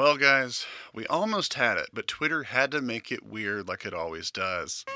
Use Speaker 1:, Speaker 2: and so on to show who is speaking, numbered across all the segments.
Speaker 1: Well, guys, we almost had it, but Twitter had to make it weird like it always does.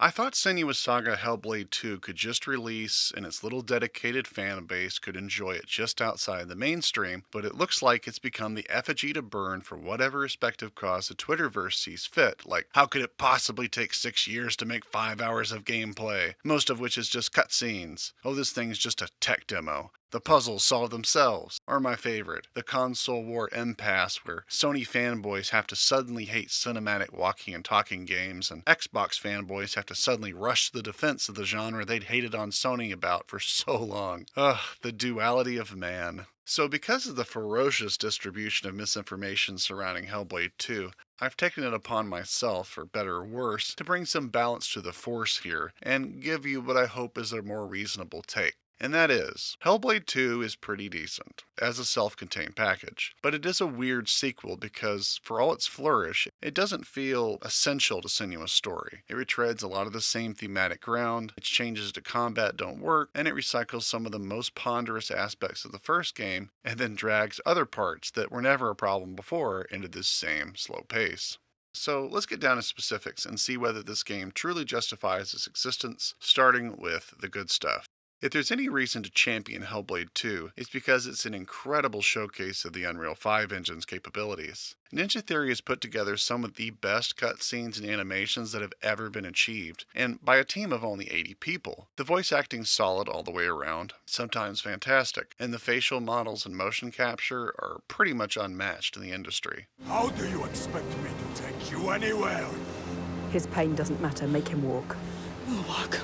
Speaker 1: I thought Senua's Saga Hellblade 2 could just release and its little dedicated fan base could enjoy it just outside the mainstream, but it looks like it's become the effigy to burn for whatever respective cause the Twitterverse sees fit. Like, how could it possibly take 6 years to make 5 hours of gameplay, most of which is just cutscenes? Oh, this thing's just a tech demo. The puzzles solve themselves. Or my favorite, the console war impasse where Sony fanboys have to suddenly hate cinematic walking and talking games, and Xbox fanboys have to suddenly rush to the defense of the genre they'd hated on Sony about for so long. Ugh, the duality of man. So because of the ferocious distribution of misinformation surrounding Hellblade 2, I've taken it upon myself, for better or worse, to bring some balance to the force here, and give you what I hope is a more reasonable take. And that is, Hellblade 2 is pretty decent, as a self-contained package, but it is a weird sequel because, for all its flourish, it doesn't feel essential to Senua's story. It retreads a lot of the same thematic ground, its changes to combat don't work, and it recycles some of the most ponderous aspects of the first game, and then drags other parts that were never a problem before into this same slow pace. So let's get down to specifics and see whether this game truly justifies its existence, starting with the good stuff. If there's any reason to champion Hellblade 2, it's because it's an incredible showcase of the Unreal 5 engine's capabilities. Ninja Theory has put together some of the best cutscenes and animations that have ever been achieved, and by a team of only 80 people. The voice acting's solid all the way around, sometimes fantastic, and the facial models and motion capture are pretty much unmatched in the industry.
Speaker 2: How do you expect me to take you anywhere?
Speaker 3: His pain doesn't matter, make him walk.
Speaker 2: Walk.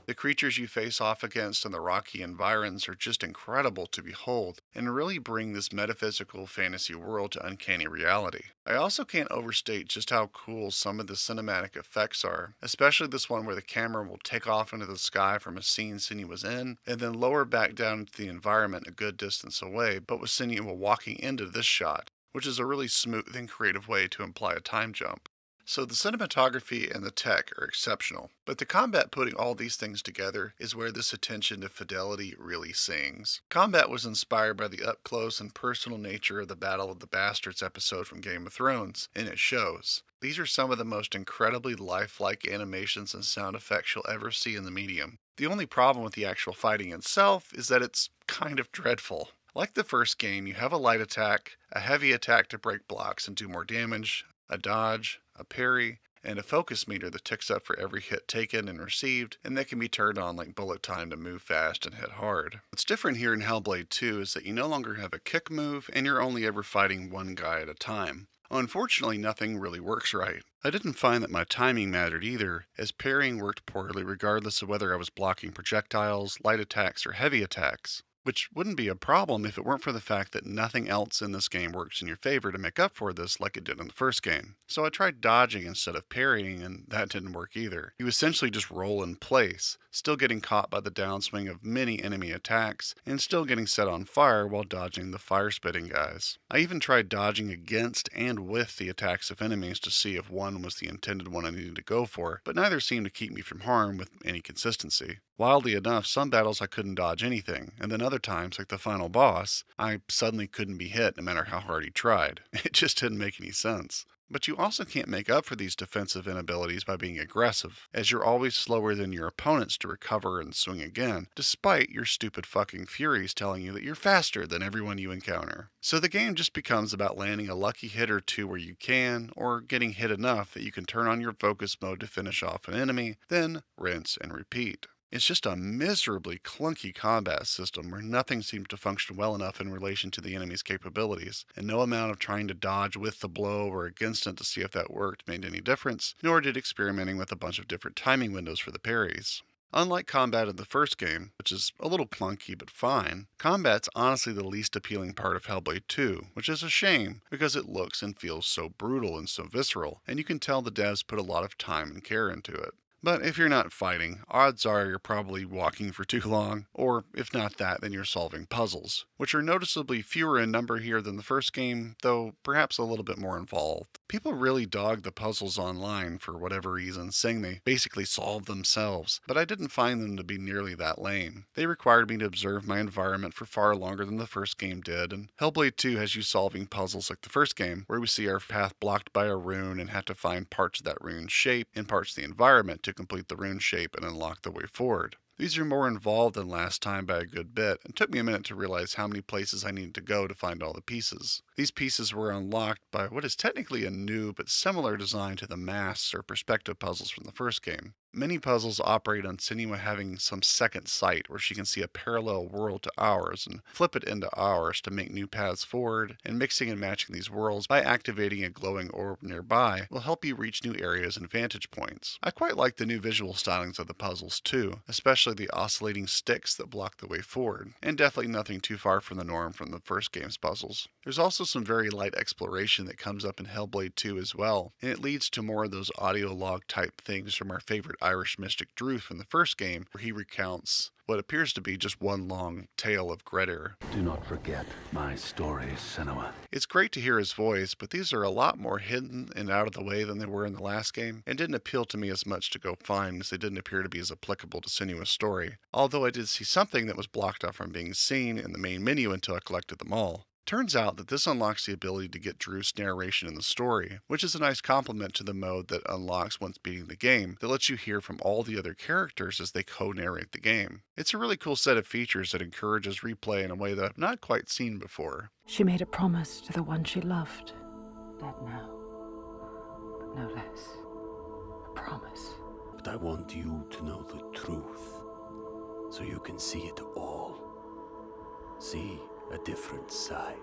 Speaker 1: The creatures you face off against in the rocky environs are just incredible to behold, and really bring this metaphysical fantasy world to uncanny reality. I also can't overstate just how cool some of the cinematic effects are, especially this one where the camera will take off into the sky from a scene Senua in, and then lower back down into the environment a good distance away, but with Senua walking into this shot, which is a really smooth and creative way to imply a time jump. So the cinematography and the tech are exceptional, but the combat putting all these things together is where this attention to fidelity really sings. Combat was inspired by the up-close and personal nature of the Battle of the Bastards episode from Game of Thrones, and it shows. These are some of the most incredibly lifelike animations and sound effects you'll ever see in the medium. The only problem with the actual fighting itself is that it's kind of dreadful. Like the first game, you have a light attack, a heavy attack to break blocks and do more damage, a dodge, a parry, and a focus meter that ticks up for every hit taken and received, and that can be turned on like bullet time to move fast and hit hard. What's different here in Hellblade 2 is that you no longer have a kick move, and you're only ever fighting one guy at a time. Unfortunately, nothing really works right. I didn't find that my timing mattered either, as parrying worked poorly regardless of whether I was blocking projectiles, light attacks, or heavy attacks. Which wouldn't be a problem if it weren't for the fact that nothing else in this game works in your favor to make up for this like it did in the first game. So I tried dodging instead of parrying, and that didn't work either. You essentially just roll in place, still getting caught by the downswing of many enemy attacks, and still getting set on fire while dodging the fire-spitting guys. I even tried dodging against and with the attacks of enemies to see if one was the intended one I needed to go for, but neither seemed to keep me from harm with any consistency. Wildly enough, some battles I couldn't dodge anything, and then other times, like the final boss, I suddenly couldn't be hit no matter how hard he tried. It just didn't make any sense. But you also can't make up for these defensive inabilities by being aggressive, as you're always slower than your opponents to recover and swing again, despite your stupid fucking furies telling you that you're faster than everyone you encounter. So the game just becomes about landing a lucky hit or two where you can, or getting hit enough that you can turn on your focus mode to finish off an enemy, then rinse and repeat. It's just a miserably clunky combat system where nothing seems to function well enough in relation to the enemy's capabilities, and no amount of trying to dodge with the blow or against it to see if that worked made any difference, nor did experimenting with a bunch of different timing windows for the parries. Unlike combat in the first game, which is a little clunky but fine, combat's honestly the least appealing part of Hellblade 2, which is a shame because it looks and feels so brutal and so visceral, and you can tell the devs put a lot of time and care into it. But if you're not fighting, odds are you're probably walking for too long, or if not that, then you're solving puzzles, which are noticeably fewer in number here than the first game, though perhaps a little bit more involved. People really dog the puzzles online for whatever reason, saying they basically solve themselves, but I didn't find them to be nearly that lame. They required me to observe my environment for far longer than the first game did, and Hellblade 2 has you solving puzzles like the first game, where we see our path blocked by a rune and have to find parts of that rune's shape and parts of the environment to complete the rune shape and unlock the way forward. These are more involved than last time by a good bit, and took me a minute to realize how many places I needed to go to find all the pieces. These pieces were unlocked by what is technically a new but similar design to the masks or perspective puzzles from the first game. Many puzzles operate on Senua having some second sight where she can see a parallel world to ours and flip it into ours to make new paths forward, and mixing and matching these worlds by activating a glowing orb nearby will help you reach new areas and vantage points. I quite like the new visual stylings of the puzzles too, especially the oscillating sticks that block the way forward, and definitely nothing too far from the norm from the first game's puzzles. There's also some very light exploration that comes up in Hellblade 2 as well, and it leads to more of those audio log type things from our favorite Irish mystic Druth from the first game, where he recounts what appears to be just one long tale of Grettir.
Speaker 4: Do not forget my story, Senua.
Speaker 1: It's great to hear his voice, but these are a lot more hidden and out of the way than they were in the last game, and didn't appeal to me as much to go find, as they didn't appear to be as applicable to Senua's story, although I did see something that was blocked off from being seen in the main menu until I collected them all. Turns out that this unlocks the ability to get Druth's narration in the story, which is a nice complement to the mode that unlocks once beating the game that lets you hear from all the other characters as they co-narrate the game. It's a really cool set of features that encourages replay in a way that I've not quite seen before.
Speaker 3: She made a promise to the one she loved. Dead now, but no less. A promise.
Speaker 4: But I want you to know the truth, so you can see it all. See a different side.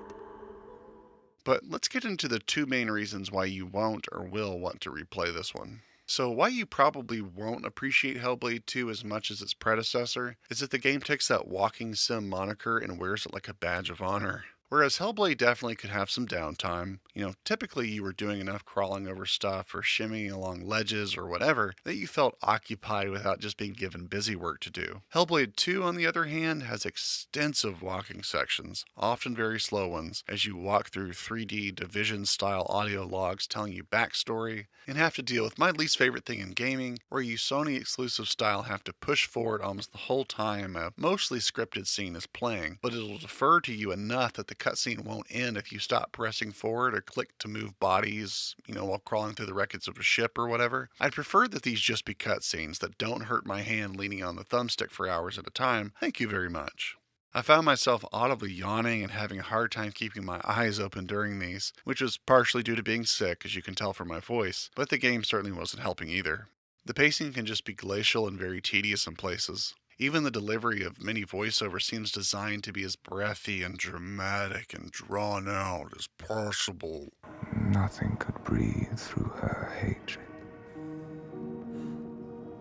Speaker 1: But let's get into the two main reasons why you won't or will want to replay this one. So why you probably won't appreciate Hellblade 2 as much as its predecessor is that the game takes that walking sim moniker and wears it like a badge of honor. Whereas Hellblade definitely could have some downtime. Typically you were doing enough crawling over stuff or shimmying along ledges or whatever that you felt occupied without just being given busy work to do. Hellblade 2, on the other hand, has extensive walking sections, often very slow ones, as you walk through 3D Division-style audio logs telling you backstory, and have to deal with my least favorite thing in gaming, where you Sony-exclusive style have to push forward almost the whole time a mostly scripted scene is playing, but it'll defer to you enough that the cutscene won't end if you stop pressing forward or click to move bodies, while crawling through the wreckage of a ship or whatever. I'd prefer that these just be cutscenes that don't hurt my hand leaning on the thumbstick for hours at a time. Thank you very much. I found myself audibly yawning and having a hard time keeping my eyes open during these, which was partially due to being sick, as you can tell from my voice, but the game certainly wasn't helping either. The pacing can just be glacial and very tedious in places. Even the delivery of many voiceovers seems designed to be as breathy and dramatic and drawn out as possible.
Speaker 5: Nothing could breathe through her hatred.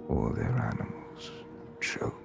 Speaker 5: All their animals choked.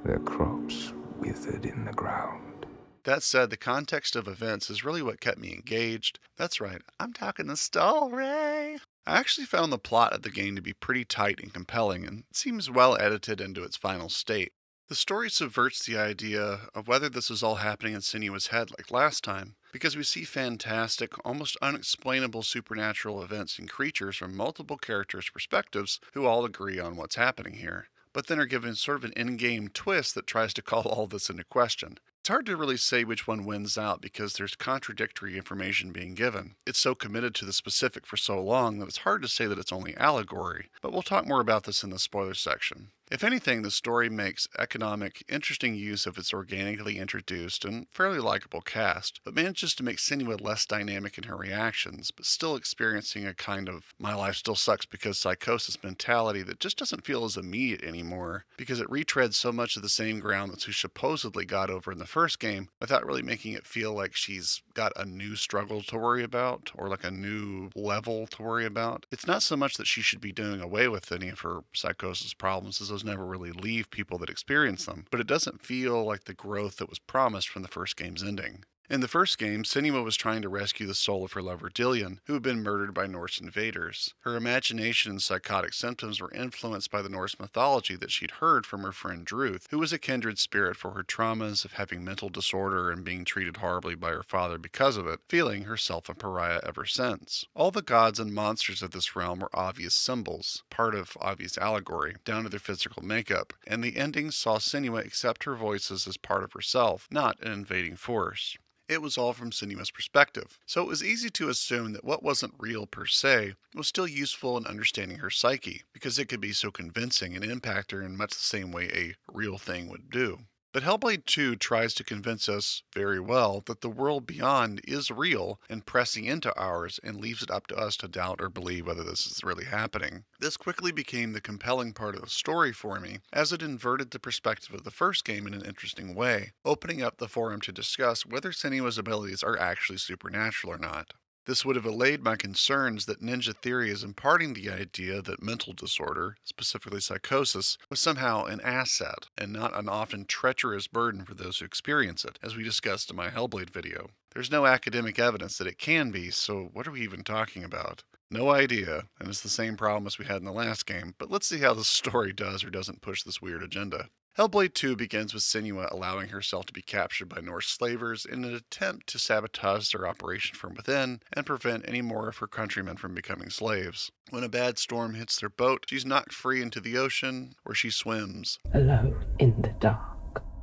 Speaker 5: Their crops withered in the ground.
Speaker 1: That said, the context of events is really what kept me engaged. That's right, I'm talking the story. I actually found the plot of the game to be pretty tight and compelling, and seems well edited into its final state. The story subverts the idea of whether this is all happening in Senua's head like last time, because we see fantastic, almost unexplainable supernatural events and creatures from multiple characters' perspectives who all agree on what's happening here, but then are given sort of an in-game twist that tries to call all this into question. It's hard to really say which one wins out because there's contradictory information being given. It's so committed to the specific for so long that it's hard to say that it's only allegory, but we'll talk more about this in the spoiler section. If anything, the story makes economic, interesting use of its organically introduced and fairly likable cast, but manages to make Senua less dynamic in her reactions, but still experiencing a kind of my life still sucks because psychosis mentality that just doesn't feel as immediate anymore, because it retreads so much of the same ground that she supposedly got over in the first game, without really making it feel like she's got a new struggle to worry about, or like a new level to worry about. It's not so much that she should be doing away with any of her psychosis problems, as those never really leave people that experience them, but it doesn't feel like the growth that was promised from the first game's ending. In the first game, Senua was trying to rescue the soul of her lover Dillion, who had been murdered by Norse invaders. Her imagination and psychotic symptoms were influenced by the Norse mythology that she'd heard from her friend Druth, who was a kindred spirit for her traumas of having mental disorder and being treated horribly by her father because of it, feeling herself a pariah ever since. All the gods and monsters of this realm were obvious symbols, part of obvious allegory, down to their physical makeup, and the ending saw Senua accept her voices as part of herself, not an invading force. It was all from Senua's perspective, so it was easy to assume that what wasn't real per se was still useful in understanding her psyche, because it could be so convincing and impact her in much the same way a real thing would do. But Hellblade 2 tries to convince us very well that the world beyond is real and pressing into ours, and leaves it up to us to doubt or believe whether this is really happening. This quickly became the compelling part of the story for me, as it inverted the perspective of the first game in an interesting way, opening up the forum to discuss whether Senua's abilities are actually supernatural or not. This would have allayed my concerns that Ninja Theory is imparting the idea that mental disorder, specifically psychosis, was somehow an asset and not an often treacherous burden for those who experience it, as we discussed in my Hellblade video. There's no academic evidence that it can be, so what are we even talking about? No idea, and it's the same problem as we had in the last game, but let's see how the story does or doesn't push this weird agenda. Hellblade 2 begins with Senua allowing herself to be captured by Norse slavers in an attempt to sabotage their operation from within and prevent any more of her countrymen from becoming slaves. When a bad storm hits their boat, she's knocked free into the ocean, where she swims.
Speaker 3: Alone in the dark.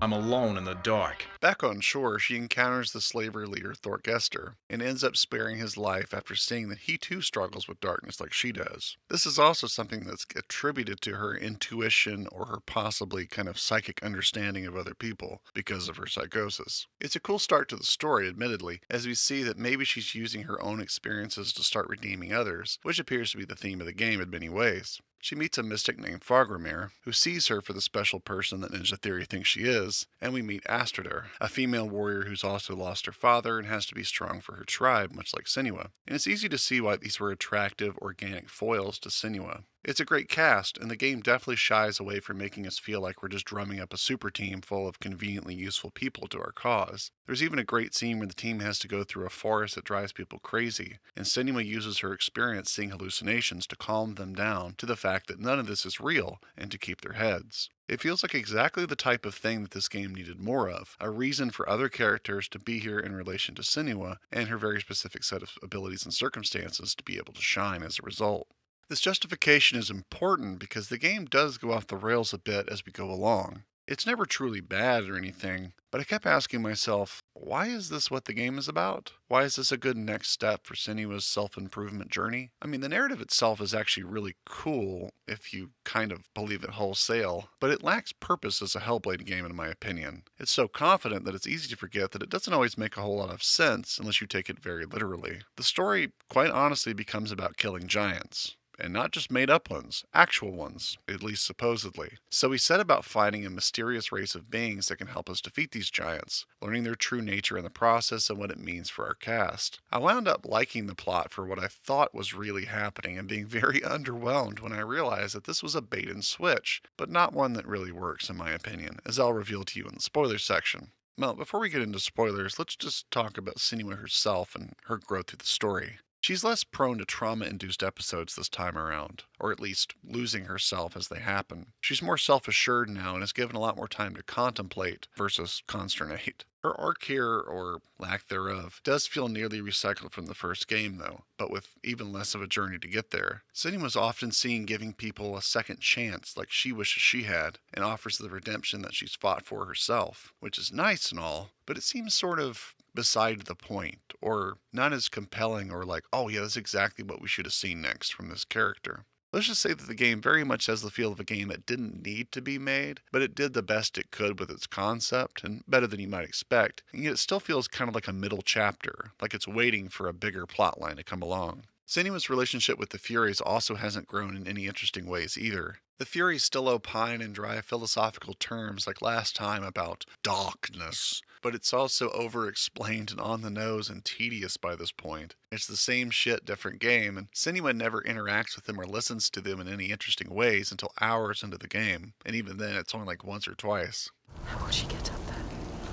Speaker 2: I'm alone in the dark.
Speaker 1: Back on shore, she encounters the slaver leader Thorgester, and ends up sparing his life after seeing that he too struggles with darkness like she does. This is also something that's attributed to her intuition or her possibly kind of psychic understanding of other people because of her psychosis. It's a cool start to the story, admittedly, as we see that maybe she's using her own experiences to start redeeming others, which appears to be the theme of the game in many ways. She meets a mystic named Fogramir, who sees her for the special person that Ninja Theory thinks she is, and we meet Astridar, a female warrior who's also lost her father and has to be strong for her tribe, much like Senua. And it's easy to see why these were attractive, organic foils to Senua. It's a great cast, and the game definitely shies away from making us feel like we're just drumming up a super team full of conveniently useful people to our cause. There's even a great scene where the team has to go through a forest that drives people crazy, and Senua uses her experience seeing hallucinations to calm them down to the fact that none of this is real and to keep their heads. It feels like exactly the type of thing that this game needed more of, a reason for other characters to be here in relation to Senua and her very specific set of abilities and circumstances to be able to shine as a result. This justification is important because the game does go off the rails a bit as we go along. It's never truly bad or anything, but I kept asking myself, why is this what the game is about? Why is this a good next step for Senua's self-improvement journey? I mean, the narrative itself is actually really cool if you kind of believe it wholesale, but it lacks purpose as a Hellblade game in my opinion. It's so confident that it's easy to forget that it doesn't always make a whole lot of sense unless you take it very literally. The story, quite honestly, becomes about killing giants. And not just made up ones, actual ones, at least supposedly. So we set about finding a mysterious race of beings that can help us defeat these giants, learning their true nature in the process and what it means for our cast. I wound up liking the plot for what I thought was really happening and being very underwhelmed when I realized that this was a bait and switch, but not one that really works in my opinion, as I'll reveal to you in the spoilers section. Well, before we get into spoilers, let's just talk about Senua herself and her growth through the story. She's less prone to trauma-induced episodes this time around, or at least losing herself as they happen. She's more self-assured now and is given a lot more time to contemplate versus consternate. Her arc here, or lack thereof, does feel nearly recycled from the first game though, but with even less of a journey to get there. Senua was often seen giving people a second chance like she wishes she had, and offers the redemption that she's fought for herself, which is nice and all, but it seems sort of beside the point, or not as compelling or like, oh yeah, that's exactly what we should have seen next from this character. Let's just say that the game very much has the feel of a game that didn't need to be made, but it did the best it could with its concept, and better than you might expect, and yet it still feels kind of like a middle chapter, like it's waiting for a bigger plotline to come along. Senua's relationship with the Furies also hasn't grown in any interesting ways either. The Furies still opine in dry philosophical terms like last time about darkness, but it's also over-explained and on the nose and tedious by this point. It's the same shit, different game, and Senua never interacts with them or listens to them in any interesting ways until hours into the game, and even then it's only like once or twice.
Speaker 3: How will she get up there?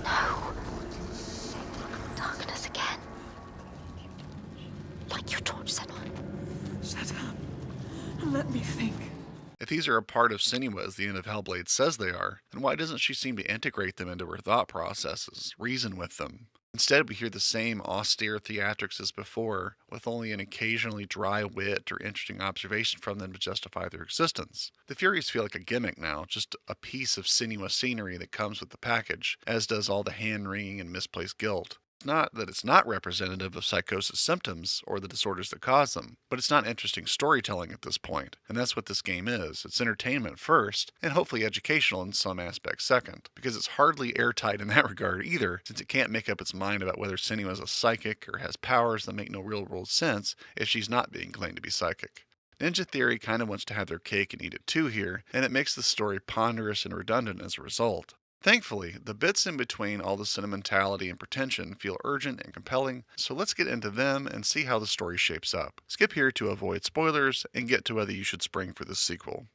Speaker 6: No. Let me think.
Speaker 1: If these are a part of Senua as the end of Hellblade says they are, then why doesn't she seem to integrate them into her thought processes, reason with them? Instead, we hear the same austere theatrics as before, with only an occasionally dry wit or interesting observation from them to justify their existence. The Furies feel like a gimmick now, just a piece of Senua scenery that comes with the package, as does all the hand-wringing and misplaced guilt. It's not that it's not representative of psychosis symptoms or the disorders that cause them, but it's not interesting storytelling at this point, and that's what this game is. It's entertainment first, and hopefully educational in some aspects second, because it's hardly airtight in that regard either, since it can't make up its mind about whether Senua is a psychic or has powers that make no real-world sense if she's not being claimed to be psychic. Ninja Theory kind of wants to have their cake and eat it too here, and it makes the story ponderous and redundant as a result. Thankfully, the bits in between all the sentimentality and pretension feel urgent and compelling, so let's get into them and see how the story shapes up. Skip here to avoid spoilers and get to whether you should spring for this sequel.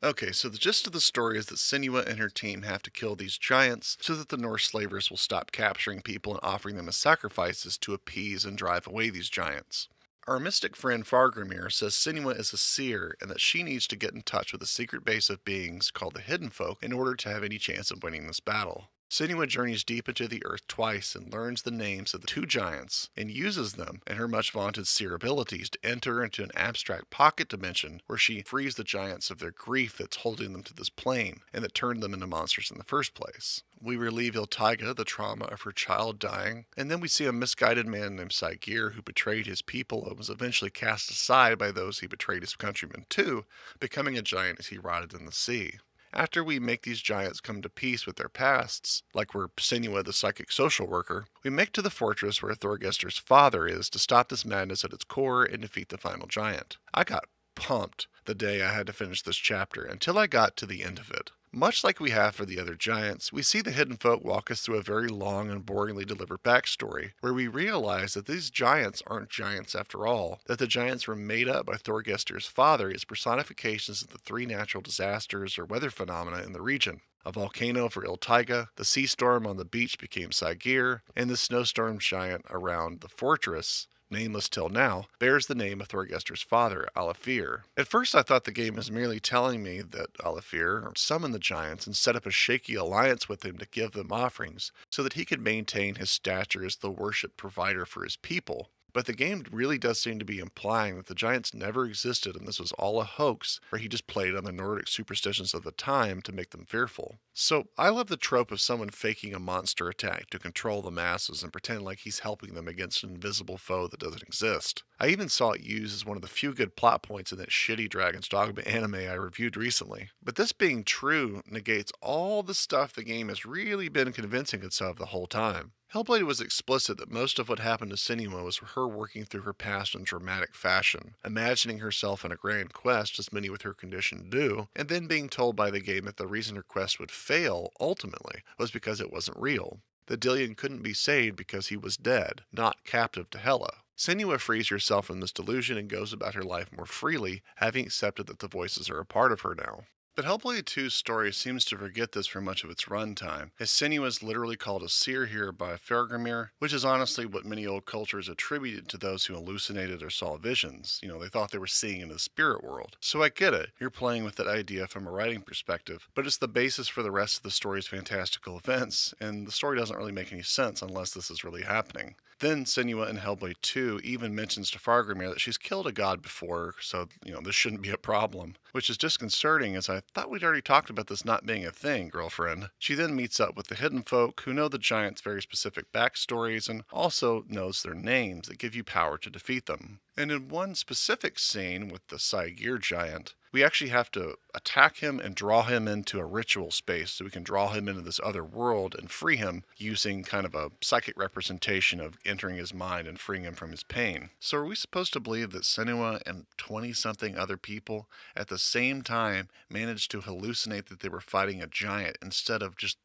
Speaker 1: Okay, so the gist of the story is that Senua and her team have to kill these giants so that the Norse slavers will stop capturing people and offering them as sacrifices to appease and drive away these giants. Our mystic friend Fargrimir says Senua is a seer and that she needs to get in touch with a secret base of beings called the Hidden Folk in order to have any chance of winning this battle. Senua journeys deep into the earth twice and learns the names of the two giants and uses them and her much vaunted seer abilities to enter into an abstract pocket dimension where she frees the giants of their grief that's holding them to this plane and that turned them into monsters in the first place. We relieve Iltaiga the trauma of her child dying, and then we see a misguided man named Saigir who betrayed his people and was eventually cast aside by those he betrayed his countrymen too, becoming a giant as he rotted in the sea. After we make these giants come to peace with their pasts, like we're Senua the psychic social worker, we make to the fortress where Thorgester's father is to stop this madness at its core and defeat the final giant. I got pumped the day I had to finish this chapter until I got to the end of it. Much like we have for the other giants, we see the Hidden Folk walk us through a very long and boringly delivered backstory, where we realize that these giants aren't giants after all, that the giants were made up by Thorgester's father as personifications of the three natural disasters or weather phenomena in the region. A volcano for Iltaiga, the sea storm on the beach became Saigir, and the snowstorm giant around the fortress, nameless till now, bears the name of Thorgester's father, Alafir. At first I thought the game was merely telling me that Alafir summoned the giants and set up a shaky alliance with them to give them offerings, so that he could maintain his stature as the worship provider for his people. But the game really does seem to be implying that the giants never existed and this was all a hoax where he just played on the Nordic superstitions of the time to make them fearful. So I love the trope of someone faking a monster attack to control the masses and pretend like he's helping them against an invisible foe that doesn't exist. I even saw it used as one of the few good plot points in that shitty Dragon's Dogma anime I reviewed recently. But this being true negates all the stuff the game has really been convincing itself the whole time. Hellblade was explicit that most of what happened to Senua was her working through her past in dramatic fashion, imagining herself in a grand quest as many with her condition do, and then being told by the game that the reason her quest would fail, ultimately, was because it wasn't real. The Dillion couldn't be saved because he was dead, not captive to Hela. Senua frees herself from this delusion and goes about her life more freely, having accepted that the voices are a part of her now. But Hellblade 2's story seems to forget this for much of its runtime, as Senua is literally called a seer here by Fargrimir, which is honestly what many old cultures attributed to those who hallucinated or saw visions. They thought they were seeing in the spirit world. So I get it, you're playing with that idea from a writing perspective, but it's the basis for the rest of the story's fantastical events, and the story doesn't really make any sense unless this is really happening. Then Senua in Hellblade 2 even mentions to Fargrimir that she's killed a god before, so, this shouldn't be a problem. Which is disconcerting, as I thought we'd already talked about this not being a thing, girlfriend. She then meets up with the Hidden Folk, who know the giants' very specific backstories, and also knows their names that give you power to defeat them. And in one specific scene with the Saigir giant, we actually have to attack him and draw him into a ritual space so we can draw him into this other world and free him using kind of a psychic representation of entering his mind and freeing him from his pain. So are we supposed to believe that Senua and 20-something other people at the same time managed to hallucinate that they were fighting a giant instead of just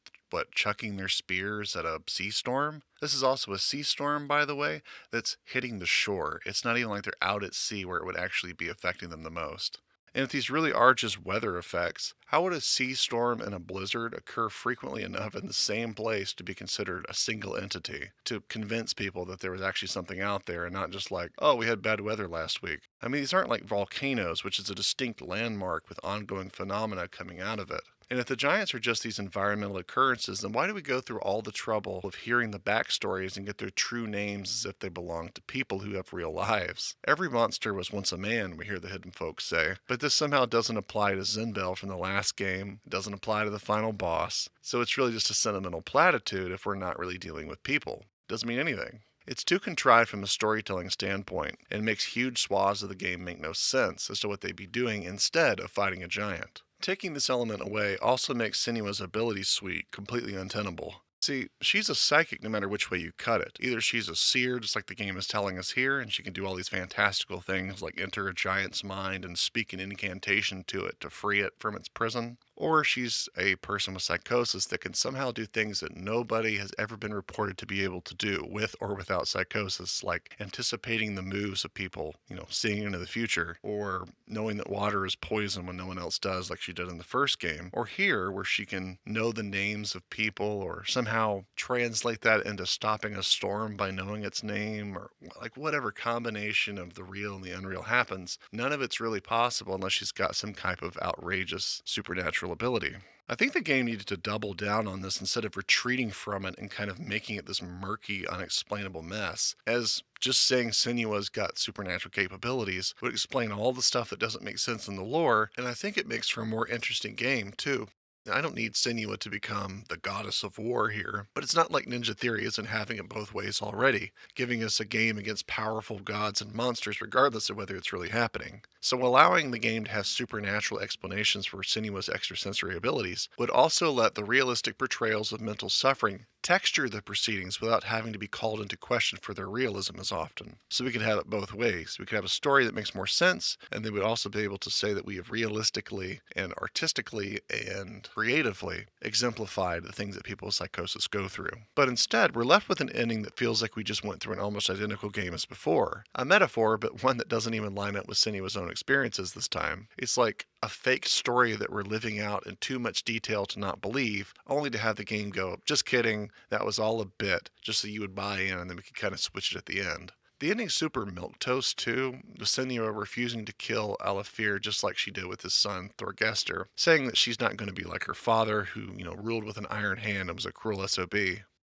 Speaker 1: chucking their spears at a sea storm? This is also a sea storm, by the way, that's hitting the shore. It's not even like they're out at sea where it would actually be affecting them the most. And if these really are just weather effects, how would a sea storm and a blizzard occur frequently enough in the same place to be considered a single entity, to convince people that there was actually something out there and not just like, oh, we had bad weather last week? I mean, these aren't like volcanoes, which is a distinct landmark with ongoing phenomena coming out of it. And if the giants are just these environmental occurrences, then why do we go through all the trouble of hearing the backstories and get their true names as if they belong to people who have real lives? Every monster was once a man, we hear the hidden folks say, but this somehow doesn't apply to Zinbel from the last game, it doesn't apply to the final boss, so it's really just a sentimental platitude if we're not really dealing with people. Doesn't mean anything. It's too contrived from a storytelling standpoint, and makes huge swaths of the game make no sense as to what they'd be doing instead of fighting a giant. Taking this element away also makes Senua's ability suite completely untenable. See, she's a psychic no matter which way you cut it. Either she's a seer, just like the game is telling us here, and she can do all these fantastical things like enter a giant's mind and speak an incantation to it to free it from its prison, or she's a person with psychosis that can somehow do things that nobody has ever been reported to be able to do with or without psychosis, like anticipating the moves of people, seeing into the future, or knowing that water is poison when no one else does, like she did in the first game, or here, where she can know the names of people or somehow translate that into stopping a storm by knowing its name, or like whatever combination of the real and the unreal happens. None of it's really possible unless she's got some type of outrageous supernatural ability. I think the game needed to double down on this instead of retreating from it and kind of making it this murky, unexplainable mess, as just saying Senua's got supernatural capabilities would explain all the stuff that doesn't make sense in the lore, and I think it makes for a more interesting game, too. I don't need Senua to become the goddess of war here, but it's not like Ninja Theory isn't having it both ways already, giving us a game against powerful gods and monsters regardless of whether it's really happening. So allowing the game to have supernatural explanations for Senua's extrasensory abilities would also let the realistic portrayals of mental suffering texture the proceedings without having to be called into question for their realism as often. So we could have it both ways. We could have a story that makes more sense, and then we'd also be able to say that we have realistically and artistically and creatively exemplified the things that people with psychosis go through. But instead, we're left with an ending that feels like we just went through an almost identical game as before. A metaphor, but one that doesn't even line up with Senua's own experiences this time. It's like a fake story that we're living out in too much detail to not believe, only to have the game go, just kidding, that was all a bit, just so you would buy in, and then we could kind of switch it at the end. The ending's super milquetoast too, with Senua refusing to kill Alafir just like she did with his son Thorgester, saying that she's not going to be like her father who, ruled with an iron hand and was a cruel SOB.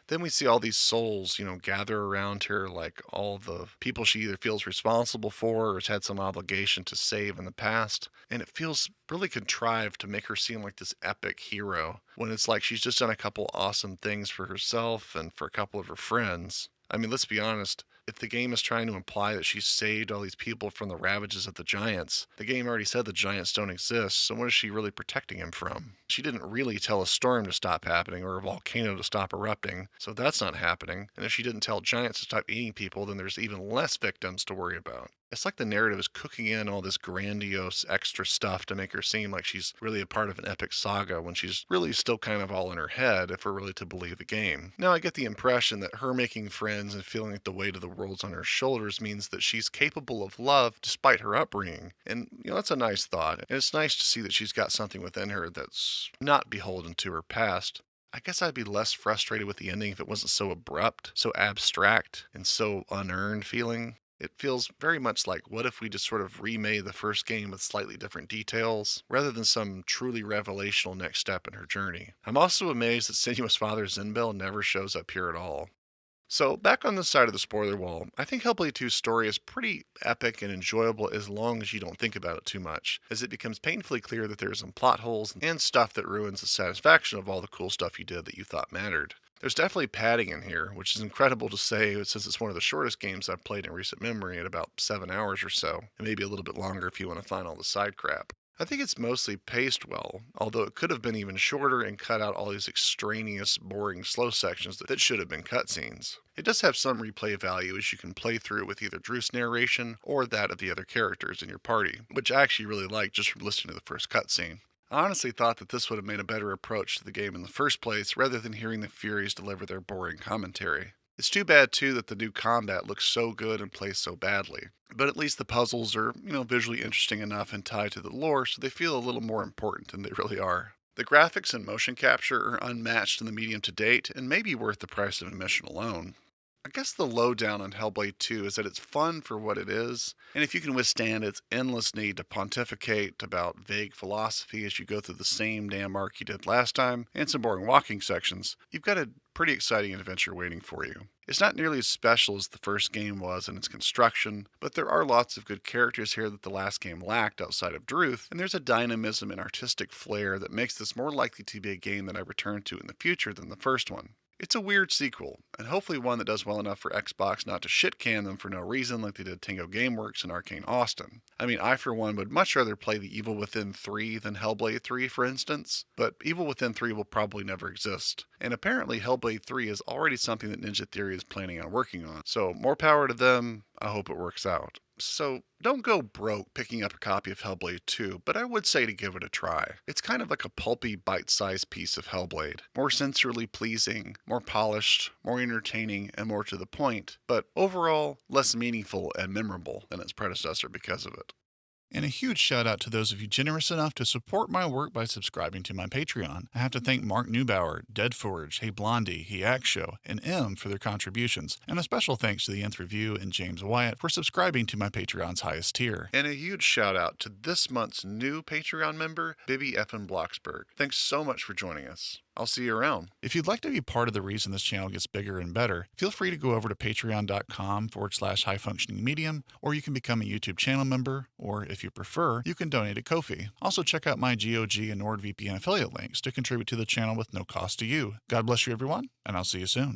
Speaker 1: Then we see all these souls, gather around her, like all the people she either feels responsible for or has had some obligation to save in the past. And it feels really contrived to make her seem like this epic hero, when it's like she's just done a couple awesome things for herself and for a couple of her friends. I mean, let's be honest. If the game is trying to imply that she saved all these people from the ravages of the giants, the game already said the giants don't exist, so what is she really protecting him from? She didn't really tell a storm to stop happening or a volcano to stop erupting, so that's not happening. And if she didn't tell giants to stop eating people, then there's even less victims to worry about. It's like the narrative is cooking in all this grandiose extra stuff to make her seem like she's really a part of an epic saga when she's really still kind of all in her head if we're really to believe the game. Now I get the impression that her making friends and feeling like the weight of the world's on her shoulders means that she's capable of love despite her upbringing. And, that's a nice thought. And it's nice to see that she's got something within her that's not beholden to her past. I guess I'd be less frustrated with the ending if it wasn't so abrupt, so abstract, and so unearned feeling. It feels very much like, what if we just sort of remade the first game with slightly different details, rather than some truly revelational next step in her journey. I'm also amazed that Senua's father Zinbel never shows up here at all. So, back on this side of the spoiler wall, I think Hellblade 2's story is pretty epic and enjoyable as long as you don't think about it too much, as it becomes painfully clear that there's some plot holes and stuff that ruins the satisfaction of all the cool stuff you did that you thought mattered. There's definitely padding in here, which is incredible to say since it's one of the shortest games I've played in recent memory at about 7 hours or so, and maybe a little bit longer if you want to find all the side crap. I think it's mostly paced well, although it could have been even shorter and cut out all these extraneous, boring, slow sections that should have been cutscenes. It does have some replay value as you can play through with either Drew's narration or that of the other characters in your party, which I actually really liked just from listening to the first cutscene. I honestly thought that this would have made a better approach to the game in the first place rather than hearing the Furies deliver their boring commentary. It's too bad, too, that the new combat looks so good and plays so badly. But at least the puzzles are, visually interesting enough and tied to the lore, so they feel a little more important than they really are. The graphics and motion capture are unmatched in the medium to date and may be worth the price of admission alone. I guess the lowdown on Hellblade 2 is that it's fun for what it is, and if you can withstand its endless need to pontificate about vague philosophy as you go through the same damn arc you did last time, and some boring walking sections, you've got a pretty exciting adventure waiting for you. It's not nearly as special as the first game was in its construction, but there are lots of good characters here that the last game lacked outside of Druth, and there's a dynamism and artistic flair that makes this more likely to be a game that I return to in the future than the first one. It's a weird sequel, and hopefully one that does well enough for Xbox not to shit-can them for no reason like they did Tango Gameworks and Arkane Austin. I mean, I for one would much rather play the Evil Within 3 than Hellblade 3, for instance, but Evil Within 3 will probably never exist. And apparently Hellblade 3 is already something that Ninja Theory is planning on working on, so more power to them. I hope it works out. So don't go broke picking up a copy of Hellblade 2, but I would say to give it a try. It's kind of like a pulpy, bite-sized piece of Hellblade. More sensorily pleasing, more polished, more entertaining, and more to the point, but overall less meaningful and memorable than its predecessor because of it. And a huge shout out to those of you generous enough to support my work by subscribing to my Patreon. I have to thank Mark Neubauer, Deadforge, Hey Blondie, He Act Show, and M for their contributions, and a special thanks to the Nth Review and James Wyatt for subscribing to my Patreon's highest tier. And a huge shout out to this month's new Patreon member, Bibby Effin Blocksberg. Thanks so much for joining us. I'll see you around. If you'd like to be part of the reason this channel gets bigger and better, feel free to go over to patreon.com/high-functioning-medium, or you can become a YouTube channel member, or if you prefer, you can donate at Ko-fi. Also check out my GOG and NordVPN affiliate links to contribute to the channel with no cost to you. God bless you everyone, and I'll see you soon.